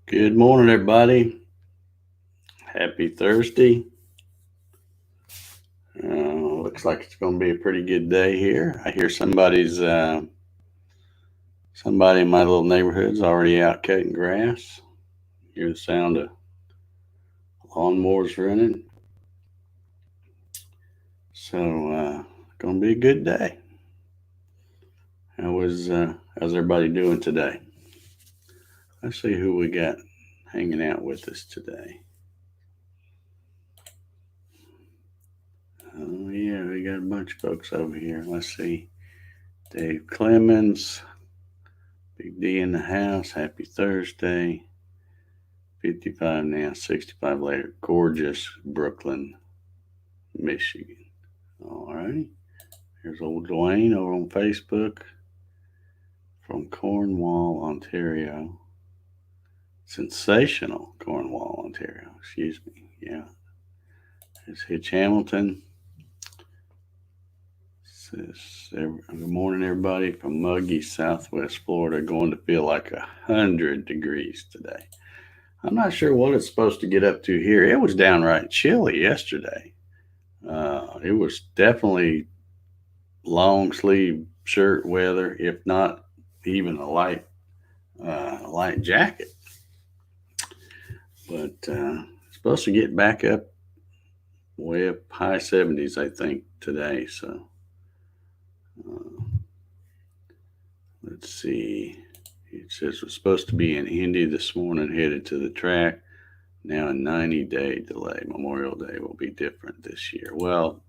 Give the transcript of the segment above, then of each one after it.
Good morning, everybody. Happy Thursday. Looks like it's going to be a pretty good day here. I hear somebody in my little neighborhood's already out cutting grass. Hear the sound of lawnmowers running. So, going to be a good day. How's everybody doing today? Let's see who we got hanging out with us today. Oh yeah, we got a bunch of folks over here. Let's see. Dave Clemens, Big D in the house. Happy Thursday. 55 now, 65 later. Gorgeous Brooklyn, Michigan. All right. Here's old Dwayne over on Facebook from Cornwall, Ontario. Sensational Cornwall, Ontario. Excuse me. Yeah. There's Hitch Hamilton. Says, good morning, everybody from muggy Southwest Florida. Going to feel like 100 degrees today. I'm not sure what it's supposed to get up to here. It was downright chilly yesterday. It was definitely long sleeve shirt weather, if not even a light jacket. But it's supposed to get back up way up high 70s, I think, today. So let's see. It says we're supposed to be in Indy this morning, headed to the track. Now a 90-day delay. Memorial Day will be different this year. Well,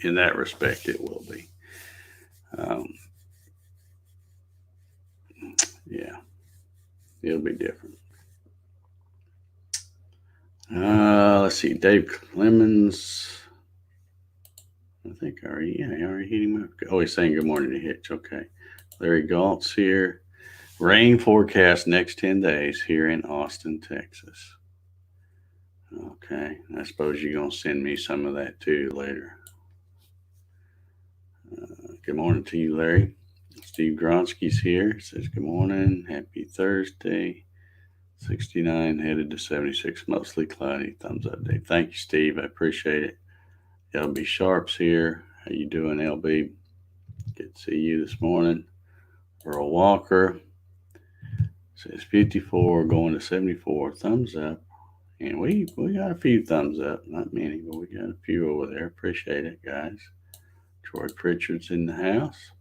in that respect, it will be. Yeah, it'll be different. Let's see. Dave Clemens. I think I already hit him up. Oh, he's saying good morning to Hitch. Okay. Larry Galt's here. Rain forecast next 10 days here in Austin, Texas. Okay. I suppose you're going to send me some of that too later. Good morning to you, Larry. Steve Gronsky's here. Says good morning. Happy Thursday. 69 headed to 76. Mostly cloudy. Thumbs up, Dave. Thank you, Steve. I appreciate it. LB Sharp's here. How you doing, LB? Good to see you this morning. Earl Walker says 54 going to 74. Thumbs up. And we got a few thumbs up. Not many, but we got a few over there. Appreciate it, guys. Troy Pritchard's in the house.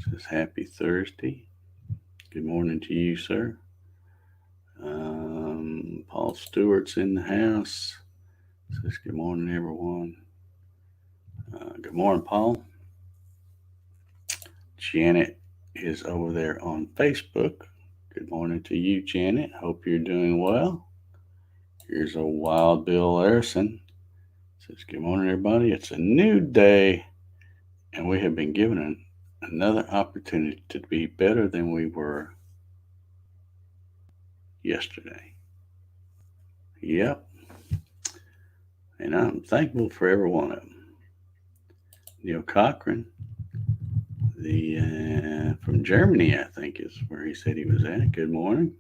Says happy Thursday. Good morning to you, sir. Paul Stewart's in the house. Says good morning, everyone. Good morning, Paul. Janet is over there on Facebook. Good morning to you, Janet. Hope you're doing well. Here's a Wild Bill Larson. Says good morning, everybody. It's a new day, and we have been given another opportunity to be better than we were yesterday. Yep. And I'm thankful for every one of them. Neil Cochran, from Germany, I think is where he said he was at. Good morning.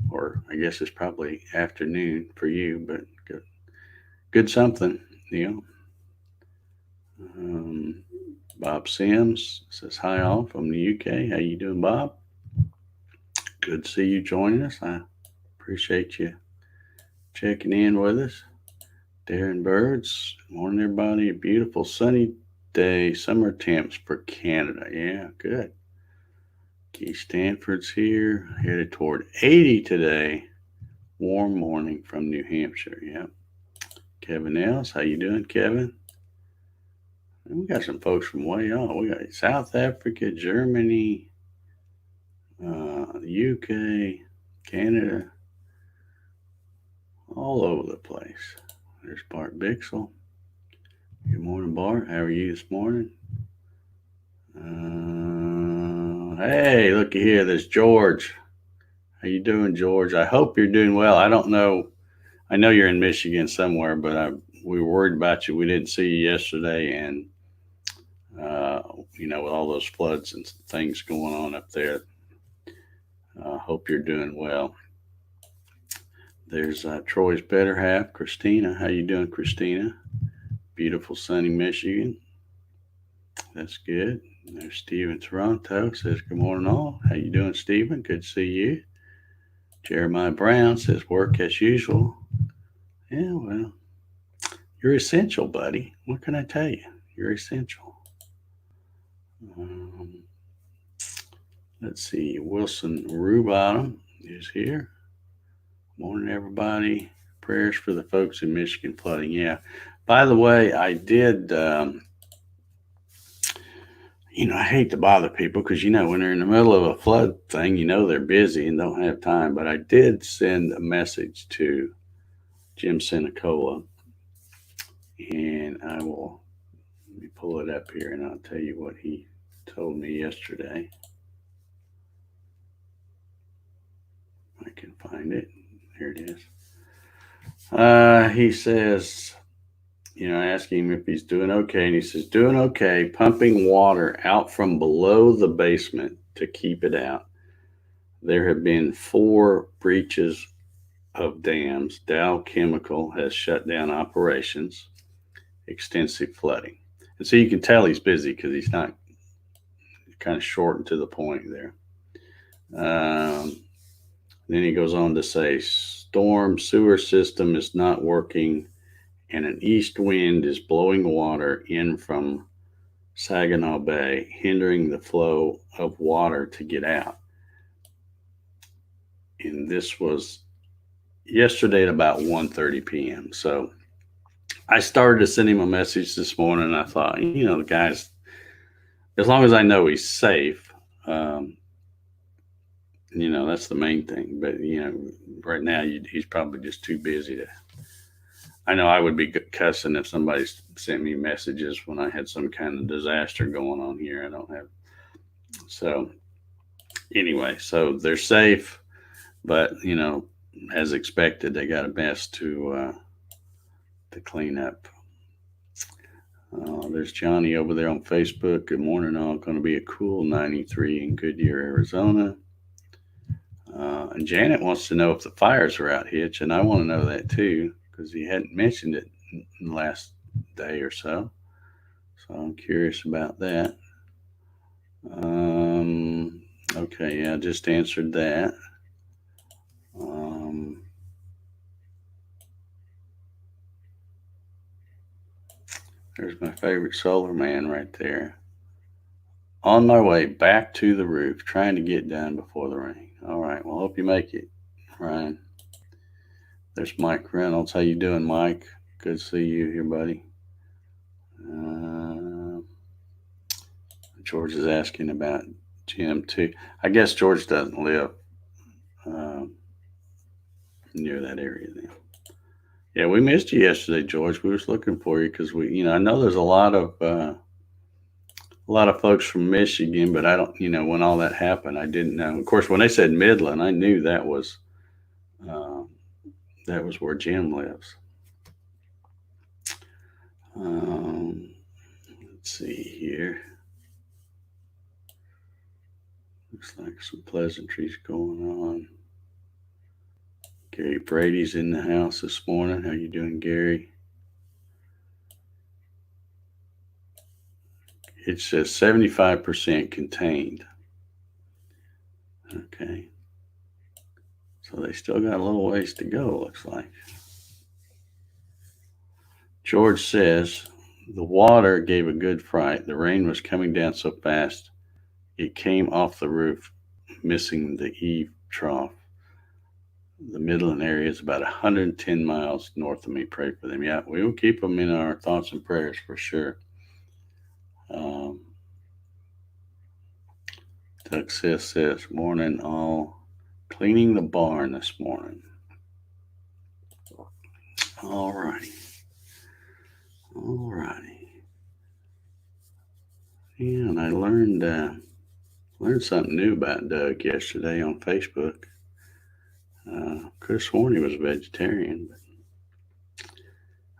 Or I guess it's probably afternoon for you, but good something, Neil. Bob Sims says hi all from the UK. How you doing, Bob? Good to see you joining us. I appreciate you checking in with us. Darren Birds, good morning, everybody. A beautiful sunny day, summer temps for Canada. Yeah, good. Keith Stanford's here, headed toward 80 today. Warm morning from New Hampshire. Yep. Kevin Els, how you doing, Kevin? And we got some folks from way off. We got South Africa, Germany, the UK, Canada, all over the place. There's Bart Bixel. Good morning, Bart. How are you this morning? Hey, looky here. There's George. How you doing, George? I hope you're doing well. I don't know. I know you're in Michigan somewhere, but we were worried about you. We didn't see you yesterday, and with all those floods and things going on up there, Hope you're doing well. There's Troy's better half, Christina. How you doing, Christina? Beautiful sunny Michigan. That's good. There's Steve in Toronto. Says good morning all. How you doing, Stephen? Good to see you. Jeremiah Brown says work as usual. Yeah, well, you're essential, buddy. What can I tell you? You're essential. Um, let's see. Wilson Rubottom is here. Morning, everybody. Prayers for the folks in Michigan flooding. Yeah. By the way, I did. I hate to bother people because when they're in the middle of a flood thing, they're busy and don't have time. But I did send a message to Jim Senecola, and let me pull it up here, and I'll tell you what he told me yesterday. I can find it. Here it is. He says, asking him if he's doing okay. And he says, doing okay, pumping water out from below the basement to keep it out. There have been 4 breaches of dams. Dow Chemical has shut down operations, extensive flooding. And so you can tell he's busy because he's not kind of short and to the point there. Then he goes on to say, storm sewer system is not working and an east wind is blowing water in from Saginaw Bay, hindering the flow of water to get out. And this was yesterday at about 1:30 p.m. So I started to send him a message this morning, and I thought, the guy's, as long as I know he's safe, that's the main thing. But, right now he's probably just too busy to. I know I would be cussing if somebody sent me messages when I had some kind of disaster going on here. I don't have. So anyway, so they're safe, but as expected, they got a mess to clean up. There's Johnny over there on Facebook. Good morning, all. Going to be a cool 93 in Goodyear, Arizona. And Janet wants to know if the fires are out, Hitch, and I want to know that too because he hadn't mentioned it in the last day or so. So I'm curious about that. Okay, yeah, I just answered that. There's my favorite solar man right there. On my way back to the roof, trying to get done before the rain. All right, well, hope you make it, Ryan. There's Mike Reynolds. How you doing, Mike? Good to see you here, buddy. George is asking about Jim, too. I guess George doesn't live near that area then. Yeah, we missed you yesterday, George. We was looking for you because I know there's a lot of folks from Michigan, but I don't, when all that happened, I didn't know. Of course, when they said Midland, I knew that was where Jim lives. Let's see here. Looks like some pleasantries going on. Gary Brady's in the house this morning. How you doing, Gary? It says 75% contained. Okay. So they still got a little ways to go, looks like. George says, the water gave a good fright. The rain was coming down so fast, it came off the roof, missing the eave trough. The Midland area is about 110 miles north of me. Pray for them. Yeah, we will keep them in our thoughts and prayers for sure. Doug says, morning all. Cleaning the barn this morning. All righty. Yeah, and I learned something new about Doug yesterday on Facebook. Could have sworn he was a vegetarian, but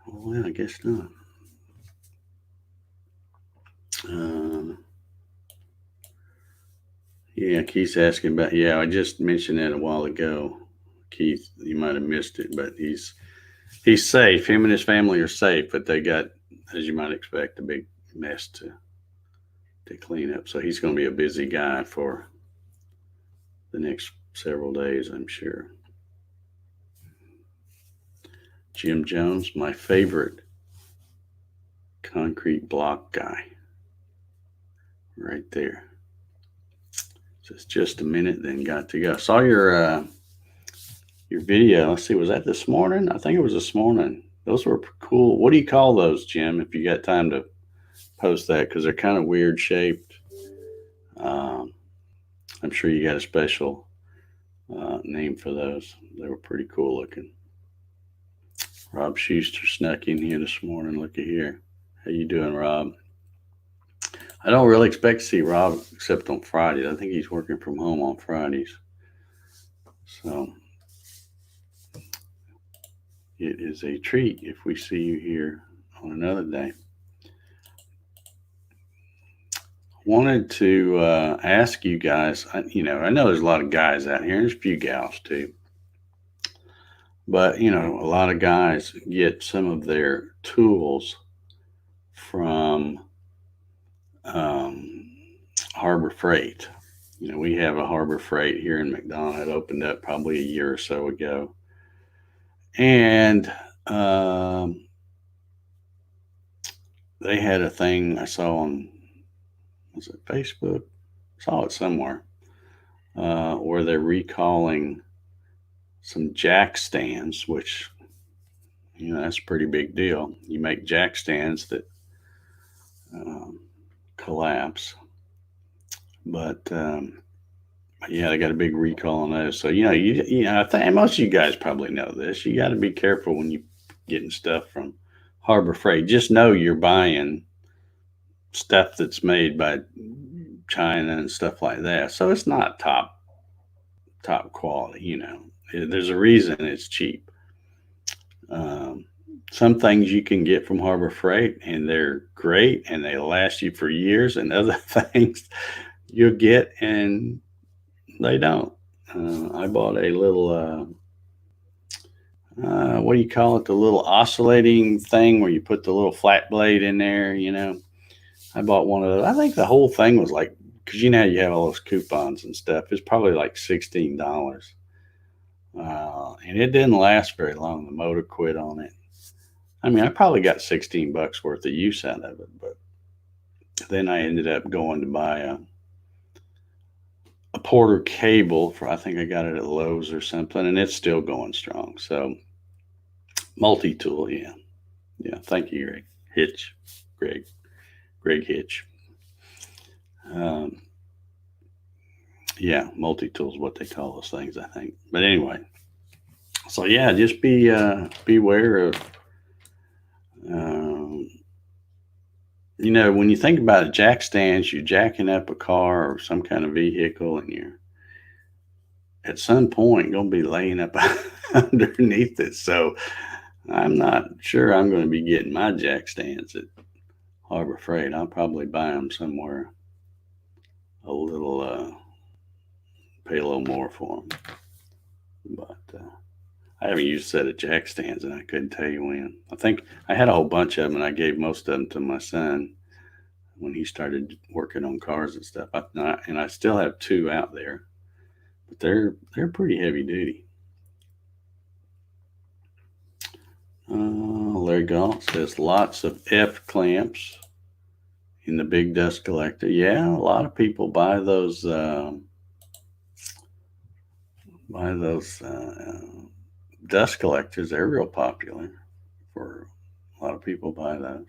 well, I guess not. Yeah, Keith's asking about. Yeah, I just mentioned that a while ago. Keith, you might have missed it, but he's safe. Him and his family are safe, but they got, as you might expect, a big mess to clean up. So he's going to be a busy guy for the next several days, I'm sure. Jim Jones, my favorite concrete block guy, right there. Just a minute, then got to go. Saw your video. Let's see, was that this morning? I think it was this morning. Those were cool. What do you call those, Jim? If you got time to post that, because they're kind of weird shaped. I'm sure you got a special name for those. They were pretty cool looking. Rob Schuster snuck in here this morning. Looky here. How you doing, Rob? I don't really expect to see Rob except on Fridays. I think he's working from home on Fridays. So it is a treat if we see you here on another day. Wanted to ask you guys, I know there's a lot of guys out here, and there's a few gals too. But, a lot of guys get some of their tools from Harbor Freight. We have a Harbor Freight here in McDonough. It opened up probably a year or so ago. And they had a thing I saw on, was it Facebook? Saw it somewhere, where they're recalling some jack stands, which, that's a pretty big deal. You make jack stands that collapse. But yeah, they got a big recall on those. So I think most of you guys probably know this. You got to be careful when you getting stuff from Harbor Freight. Just know you're buying stuff that's made by China and stuff like that. So it's not top quality. There's a reason it's cheap. Some things you can get from Harbor Freight and they're great and they last you for years, and other things you'll get and they don't. I bought a little, what do you call it? The little oscillating thing where you put the little flat blade in there, I bought one of those. I think the whole thing was like, because you have all those coupons and stuff. It's probably like $16. And it didn't last very long. The motor quit on it. I mean, I probably got $16 worth of use out of it, but then I ended up going to buy a Porter cable I think I got it at Lowe's or something, and it's still going strong. So multi-tool, yeah. Thank you, Greg Hitch. Yeah, multi-tool is what they call those things, I think. But anyway, so yeah, just beware of, when you think about it, jack stands, you're jacking up a car or some kind of vehicle, and you're at some point going to be laying up underneath it. So I'm not sure I'm going to be getting my jack stands at Harbor Freight. I'll probably buy them somewhere a little, pay a little more for them. But I haven't used a set of jack stands, and I couldn't tell you when. I think I had a whole bunch of them, and I gave most of them to my son when he started working on cars and stuff. And I still have 2 out there, but they're pretty heavy duty. Larry Galt says lots of F clamps in the big dust collector. Yeah, a lot of people buy those. Dust collectors. They're real popular. For a lot of people buy those.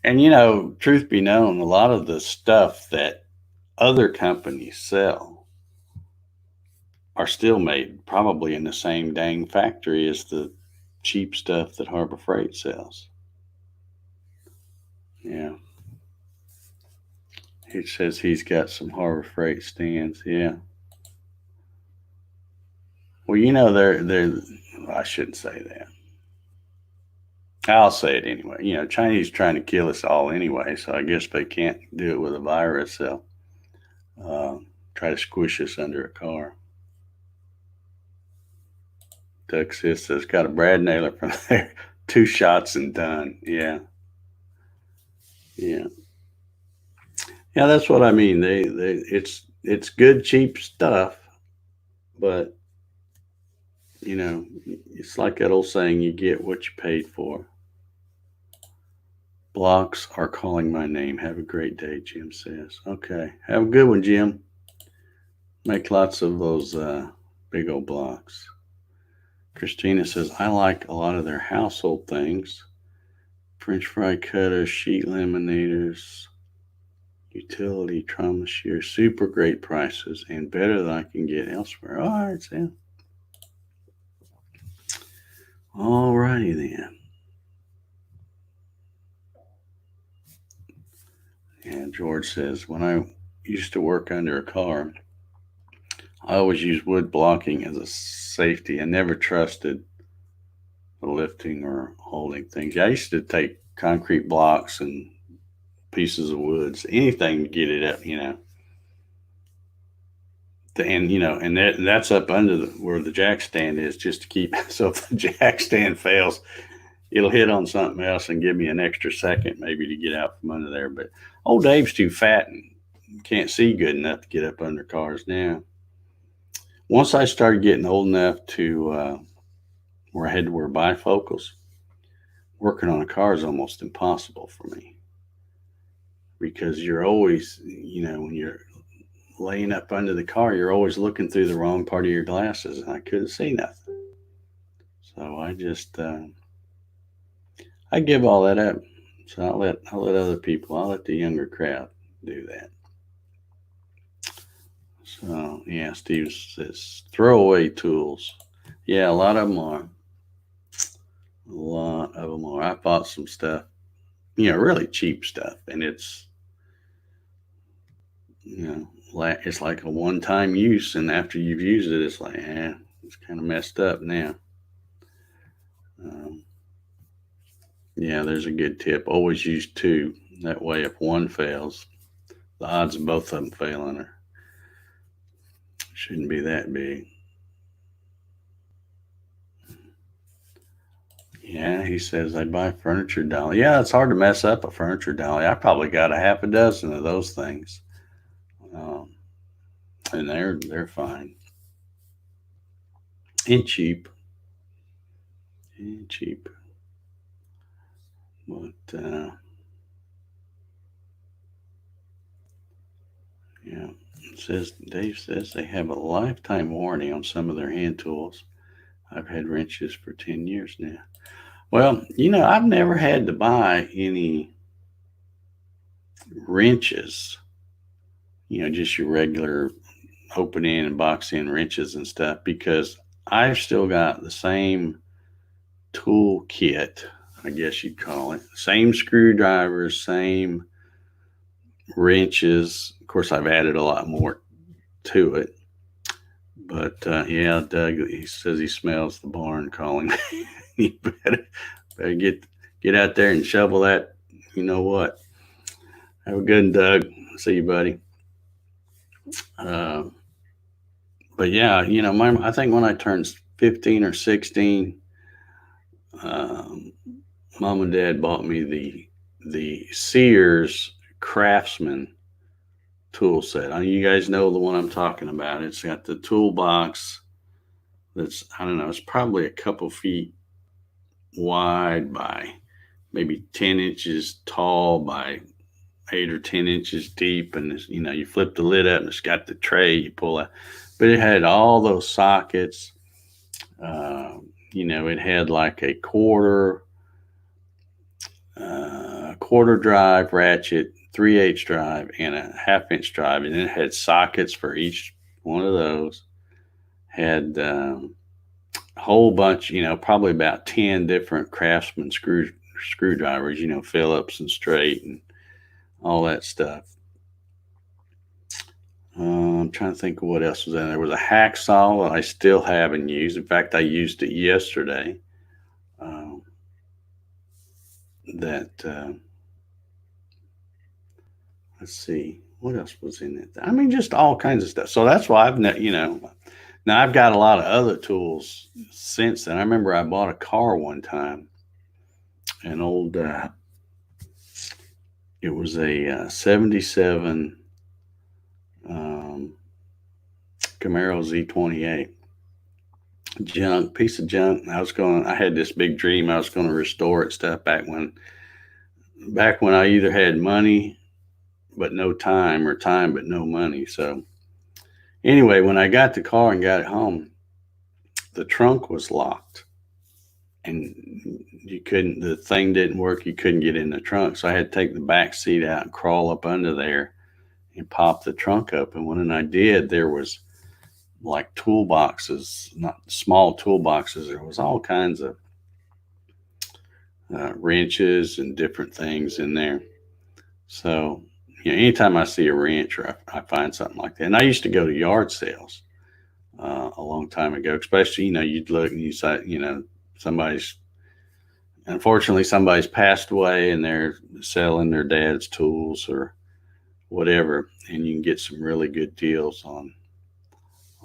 And truth be known, a lot of the stuff that other companies sell are still made probably in the same dang factory as the cheap stuff that Harbor Freight sells. Yeah. He says he's got some Harbor Freight stands. Yeah. Well, they're I shouldn't say that. I'll say it anyway. Chinese trying to kill us all anyway, so I guess they can't do it with a virus. So try to squish us under a car. Doug says, got a Brad nailer from there. 2 shots and done. Yeah. Yeah. Yeah, that's what I mean. It's good, cheap stuff, but it's like that old saying, you get what you paid for. Blocks are calling my name. Have a great day, Jim says. Okay. Have a good one, Jim. Make lots of those big old blocks. Christina says, I like a lot of their household things. French fry cutters, sheet laminators, utility trauma shears, super great prices and better than I can get elsewhere. All right, Sam. All righty then. And George says, when I used to work under a car, I always used wood blocking as a safety. I never trusted the lifting or holding things. I used to take concrete blocks and pieces of woods, anything to get it up, and that's up under where the jack stand is, just to keep. So if the jack stand fails, it'll hit on something else and give me an extra second maybe to get out from under there. But old Dave's too fat and can't see good enough to get up under cars now. Once I started getting old enough to where I had to wear bifocals, working on a car is almost impossible for me, because you're always, when you're laying up under the car, you're always looking through the wrong part of your glasses, and I couldn't see nothing. So I just I give all that up. So I'll let other people, I'll let the younger crowd do that. So yeah, Steve says throwaway tools. Yeah, a lot of them are. A lot of them are. I bought some stuff, really cheap stuff, and it's it's like a one-time use, and after you've used it, it's like, it's kind of messed up now. Yeah, there's a good tip. Always use 2. That way, if one fails, the odds of both of them failing shouldn't be that big. Yeah, he says I buy furniture dolly. Yeah, it's hard to mess up a furniture dolly. I probably got a half a dozen of those things, and they're fine and cheap, But yeah, Dave says they have a lifetime warranty on some of their hand tools. I've had wrenches for 10 years now. Well, I've never had to buy any wrenches, just your regular open in and box in wrenches and stuff, because I've still got the same tool kit, I guess you'd call it. Same screwdrivers, same wrenches. Of course, I've added a lot more to it. But yeah, Doug, he says he smells the barn calling. You better get out there and shovel that. You know what? Have a good one, Doug. See you, buddy. But yeah, I think when I turned 15 or 16, mom and dad bought me the Sears Craftsman tool set. You guys know the one I'm talking about. It's got the toolbox that's, I don't know, it's probably a couple feet wide by maybe 10 inches tall by 8 or 10 inches deep. And, you flip the lid up and it's got the tray you pull out. But it had all those sockets. It had like a quarter drive ratchet, 3/8 drive, and a 1/2 inch drive, and it had sockets for each one of those. Had a whole bunch, probably about 10 different Craftsman screwdrivers, Phillips and straight and all that stuff. I'm trying to think of what else was in there. There was a hacksaw that I still haven't used. In fact, I used it yesterday. Let's see, what else was in it? I mean, just all kinds of stuff. So that's why now I've got a lot of other tools since then. I remember I bought a car one time, an old, it was a 77 um, Camaro Z28. Piece of junk. I had this big dream. I was going to restore it stuff back when I either had money but no time, or time but no money. So anyway, when I got the car and got it home, the trunk was locked and the thing didn't work. You couldn't get in the trunk. So I had to take the back seat out and crawl up under there and pop the trunk open. When I did, there was like toolboxes, not small toolboxes. There was all kinds of wrenches and different things in there. So, anytime I see a wrench or I find something like that, and I used to go to yard sales a long time ago, especially, you'd look and you say, unfortunately, somebody's passed away and they're selling their dad's tools or whatever, and you can get some really good deals on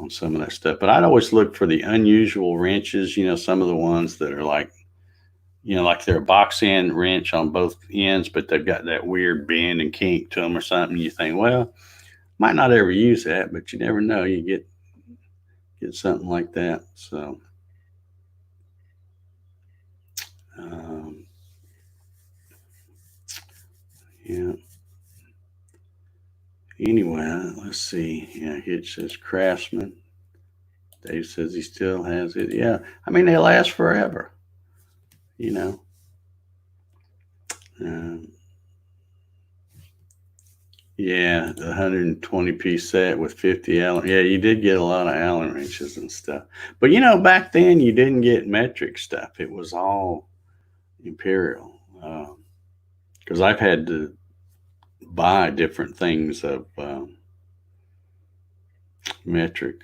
some of that stuff. But I'd always look for the unusual wrenches, some of the ones that are like they're a box end wrench on both ends, but they've got that weird bend and kink to them or something. You think, well, might not ever use that, but you never know. You get something like that. So, yeah. Anyway, let's see. Yeah, Hitch says Craftsman. Dave says he still has it. Yeah, I mean, they last forever. Yeah, the 120 piece set with 50 Allen. Yeah, you did get a lot of Allen wrenches and stuff. But back then you didn't get metric stuff. It was all imperial. Because I've had to buy different things of metric.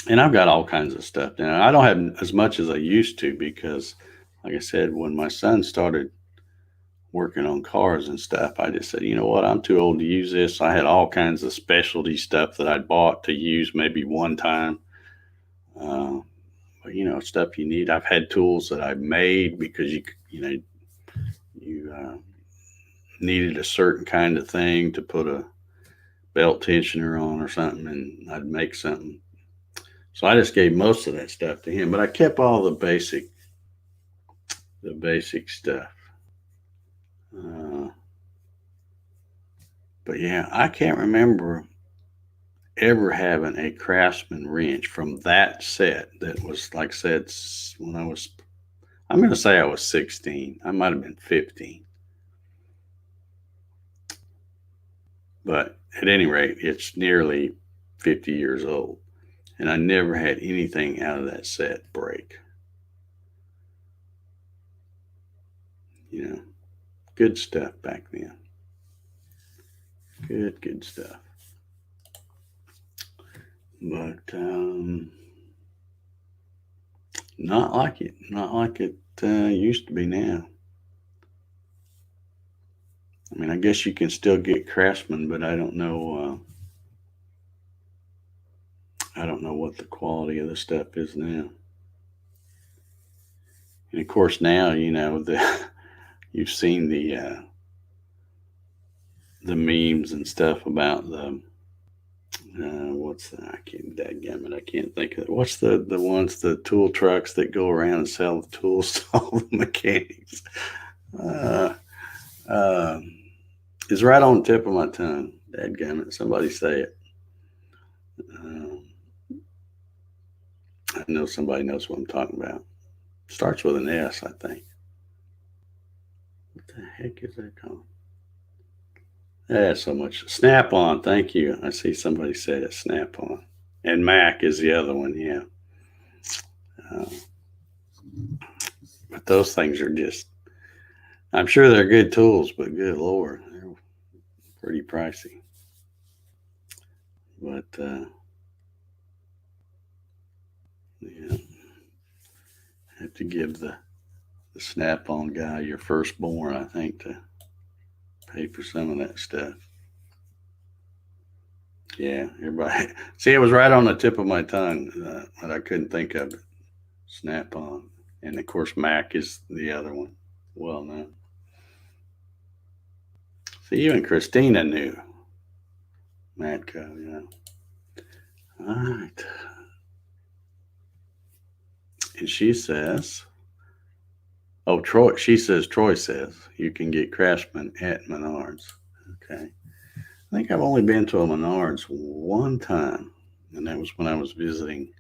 And I've got all kinds of stuff now. I don't have as much as I used to because, like I said, when my son started working on cars and stuff, I just said, you know what, I'm too old to use this. I had all kinds of specialty stuff that I'd bought to use maybe one time. But stuff you need. I've had tools that I made because you needed a certain kind of thing to put a belt tensioner on or something, and I'd make something. So I just gave most of that stuff to him, but I kept all the basic stuff. But yeah, I can't remember ever having a Craftsman wrench from that set that was, like I said, when I'm going to say I was 16. I might have been 15. But at any rate, it's nearly 50 years old. And I never had anything out of that set break. Good stuff back then. Good stuff. But not like it used to be now. I mean, I guess you can still get Craftsman, but I don't know. I don't know what the quality of the stuff is now. And of course, now you've seen the memes and stuff about the I can't think of it. What's the ones, the tool trucks that go around and sell the tools to all the mechanics? It's right on the tip of my tongue. Dadgummit, somebody say it. I know somebody knows what I'm talking about. Starts with an S, I think. What the heck is that called? So much. Snap-on, thank you. I see somebody said it, Snap-on. And Mac is the other one, yeah. But those things are just, I'm sure they're good tools, but good Lord, they're pretty pricey. But, yeah, have to give the Snap-on guy your firstborn, I think, to pay for some of that stuff. Yeah, everybody. See, it was right on the tip of my tongue, but I couldn't think of it. Snap on. And of course, Mac is the other one. Well known. See, even Christina knew Matco, All right. And she says, oh, Troy, Troy says you can get Craftsman at Menards. Okay. I think I've only been to a Menards one time, and that was when I was visiting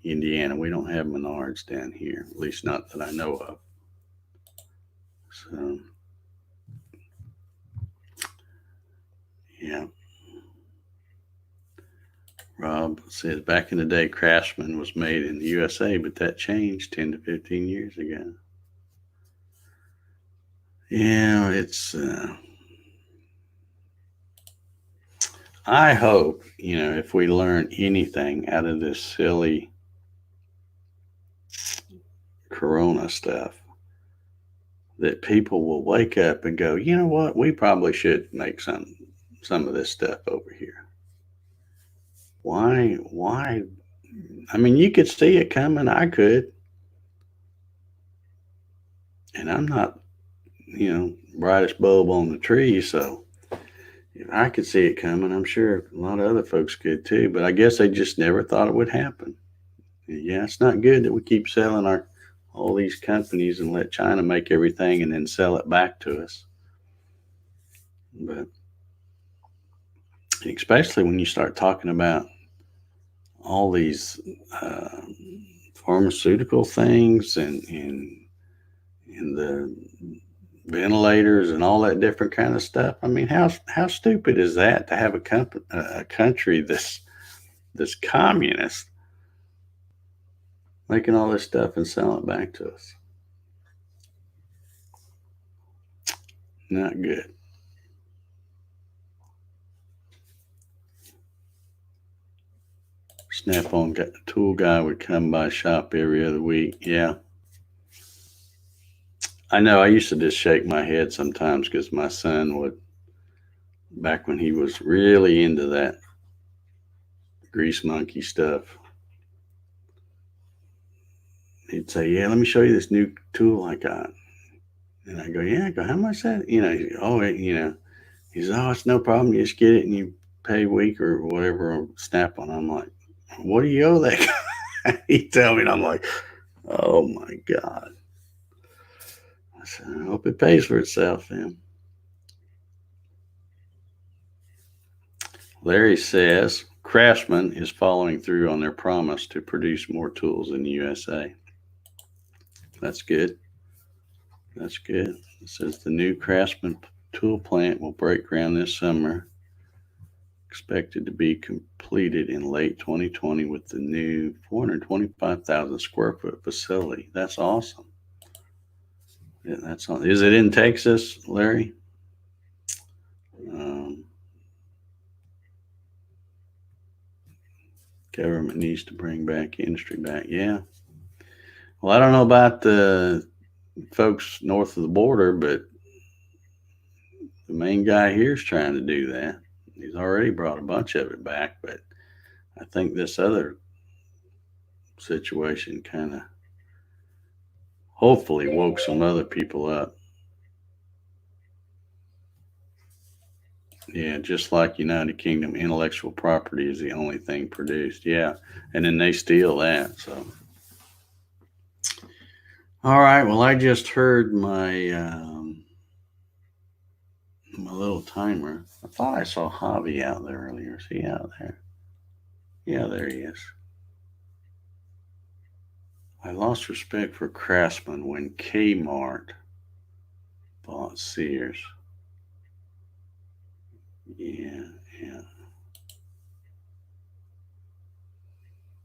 Indiana. We don't have Menards down here, at least not that I know of. So, yeah. Rob says back in the day, Craftsman was made in the USA, but that changed 10 to 15 years ago. Yeah, it's. I hope, if we learn anything out of this silly Corona stuff, that people will wake up and go, you know what, we probably should make some of this stuff over here. Why? I mean, you could see it coming. I could, and I'm not, brightest bulb on the tree, so if I could see it coming, I'm sure a lot of other folks could too. But I guess they just never thought it would happen. Yeah, it's not good that we keep selling all these companies and let China make everything and then sell it back to us. But especially when you start talking about all these pharmaceutical things and the ventilators and all that different kind of stuff. I mean, how stupid is that to have a country this communist making all this stuff and selling it back to us? Not good. Snap-on tool guy would come by shop every other week. Yeah. I know I used to just shake my head sometimes because my son would, back when he was really into that grease monkey stuff, he'd say, yeah, let me show you this new tool I got. And I go, yeah. I go, how much that? He says, oh, it's no problem. You just get it and you pay week or whatever on Snap-on. I'm like, what do you owe that guy? He tell me, and I'm like, oh my God. I said, I hope it pays for itself, then. Larry says Craftsman is following through on their promise to produce more tools in the USA. That's good. That's good. It says the new Craftsman tool plant will break ground this summer. Expected to be completed in late 2020 with the new 425,000 square foot facility. That's awesome. Yeah, that's on. Is it in Texas, Larry? Government needs to bring back industry back. Yeah. Well, I don't know about the folks north of the border, but the main guy here is trying to do that. He's already brought a bunch of it back, but I think this other situation kind of hopefully woke some other people up. Yeah, just like United Kingdom, intellectual property is the only thing produced. Yeah, and then they steal that. So, all right. Well, I just heard my little timer. I thought I saw Javi out there earlier. Is he out there? Yeah, there he is. I lost respect for Craftsman when Kmart bought Sears. Yeah.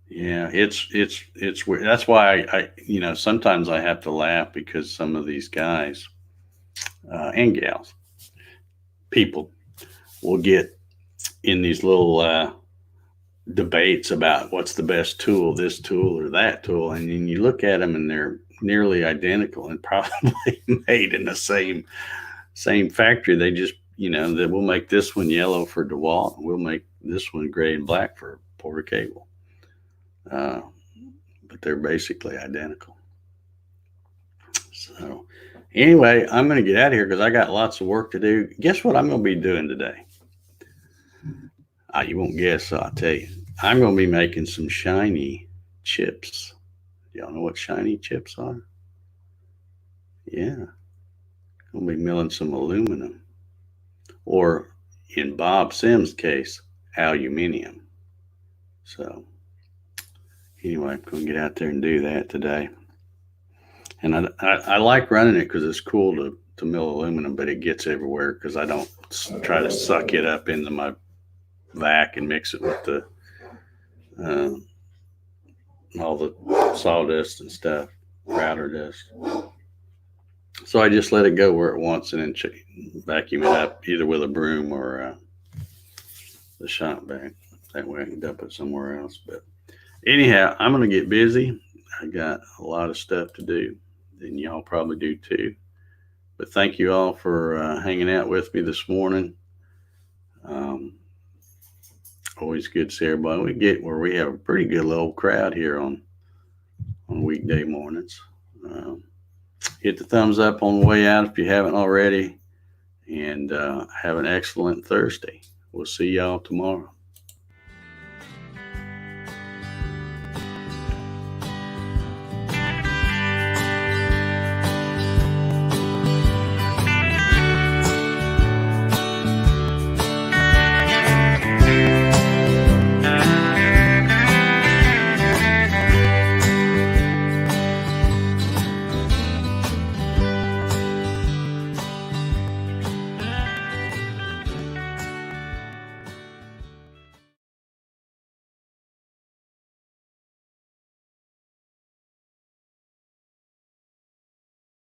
Yeah, it's weird. That's why I sometimes I have to laugh because some of these guys and gals, people will get in these little debates about what's the best tool, this tool or that tool, and then you look at them and they're nearly identical and probably made in the same factory. They just that we'll make this one yellow for DeWalt, and we'll make this one gray and black for Porter Cable. But they're basically identical. So anyway, I'm going to get out of here because I got lots of work to do. Guess what I'm going to be doing today? You won't guess, so I'll tell you. I'm going to be making some shiny chips. Y'all know what shiny chips are? Yeah. I'm going to be milling some aluminum. Or in Bob Sims' case, aluminium. So anyway, I'm going to get out there and do that today. And I like running it because it's cool to mill aluminum, but it gets everywhere because I don't try to suck it up into my vac and mix it with the all the sawdust and stuff, router dust. So I just let it go where it wants and then vacuum it up either with a broom or the shop vac. That way I can dump it somewhere else. But anyhow, I'm going to get busy. I got a lot of stuff to do, and y'all probably do too. But thank you all for hanging out with me this morning. Always good to see everybody. We get where we have a pretty good little crowd here on weekday mornings. Hit the thumbs up on the way out if you haven't already, and have an excellent Thursday. We'll see y'all tomorrow.